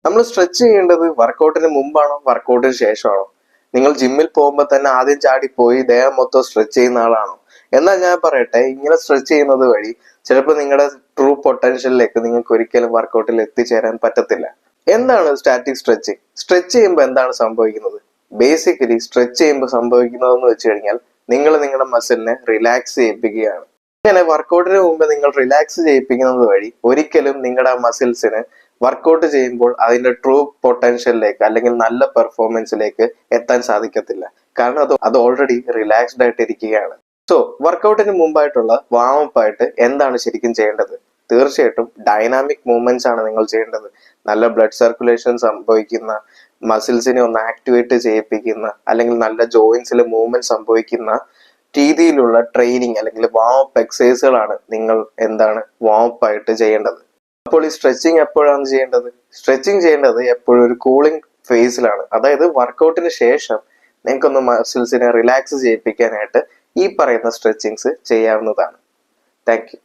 നമ്മൾ സ്ട്രെച്ച് ചെയ്യേണ്ടത് വർക്കൗട്ടിന് മുമ്പാണോ വർക്കൗട്ടിന് ശേഷമാണോ? നിങ്ങൾ ജിമ്മിൽ പോകുമ്പോൾ തന്നെ ആദ്യം ചാടിപ്പോയി ദേഹം മൊത്തം സ്ട്രെച്ച് ചെയ്യുന്ന ആളാണോ? എന്നാൽ ഞാൻ പറയട്ടെ, ഇങ്ങനെ സ്ട്രെച്ച് ചെയ്യുന്നത് വഴി ചിലപ്പോൾ നിങ്ങളുടെ ട്രൂ പൊട്ടൻഷ്യലിലേക്ക് നിങ്ങൾക്ക് ഒരിക്കലും വർക്കൗട്ടിൽ എത്തിച്ചേരാൻ പറ്റത്തില്ല. എന്താണ് സ്റ്റാറ്റിക് സ്ട്രെച്ചിങ്? സ്ട്രെച്ച് ചെയ്യുമ്പോൾ എന്താണ് സംഭവിക്കുന്നത്? ബേസിക്കലി സ്ട്രെച്ച് ചെയ്യുമ്പോൾ സംഭവിക്കുന്നതെന്ന് വെച്ച് കഴിഞ്ഞാൽ നിങ്ങൾ നിങ്ങളുടെ മസിലിനെ റിലാക്സ് ചെയ്യിപ്പിക്കുകയാണ്. അങ്ങനെ വർക്കൗട്ടിന് മുമ്പ് നിങ്ങൾ റിലാക്സ് ചെയ്യിപ്പിക്കുന്നത് വഴി ഒരിക്കലും നിങ്ങളുടെ മസിൽസിന് വർക്കൗട്ട് ചെയ്യുമ്പോൾ അതിന്റെ ട്രൂ പൊട്ടൻഷ്യലിലേക്ക് അല്ലെങ്കിൽ നല്ല പെർഫോമൻസിലേക്ക് എത്താൻ സാധിക്കത്തില്ല. കാരണം അത് ഓൾറെഡി റിലാക്സ്ഡ് ആയിട്ട് ഇരിക്കുകയാണ്. സോ വർക്കൗട്ടിന് മുമ്പായിട്ടുള്ള വാമപ്പ് ആയിട്ട് എന്താണ് ശരിക്കും ചെയ്യേണ്ടത്? തീർച്ചയായിട്ടും ഡൈനാമിക് മൂവ്മെന്റ്സ് ആണ് നിങ്ങൾ ചെയ്യേണ്ടത്. നല്ല ബ്ലഡ് സർക്കുലേഷൻ സംഭവിക്കുന്ന, മസിൽസിനെ ഒന്ന് ആക്ടിവേറ്റ് ചെയ്യിപ്പിക്കുന്ന, അല്ലെങ്കിൽ നല്ല ജോയിന്റ്സിൽ മൂവ്മെന്റ് സംഭവിക്കുന്ന രീതിയിലുള്ള ട്രെയിനിങ് അല്ലെങ്കിൽ വാമപ്പ് എക്സസൈസുകളാണ് നിങ്ങൾ വാമപ്പ് ആയിട്ട് ചെയ്യേണ്ടത്. അപ്പോൾ ഈ സ്ട്രെച്ചിങ് എപ്പോഴാണ് ചെയ്യേണ്ടത്? സ്ട്രെച്ചിങ് ചെയ്യേണ്ടത് എപ്പോഴും ഒരു കൂളിംഗ് ഫേസിലാണ്. അതായത് വർക്കൗട്ടിന് ശേഷം നിങ്ങൾക്കൊന്ന് മസിൽസിനെ റിലാക്സ് ചെയ്യിപ്പിക്കാനായിട്ട് ഈ പറയുന്ന സ്ട്രെച്ചിങ്സ് ചെയ്യാവുന്നതാണ്. Thank you.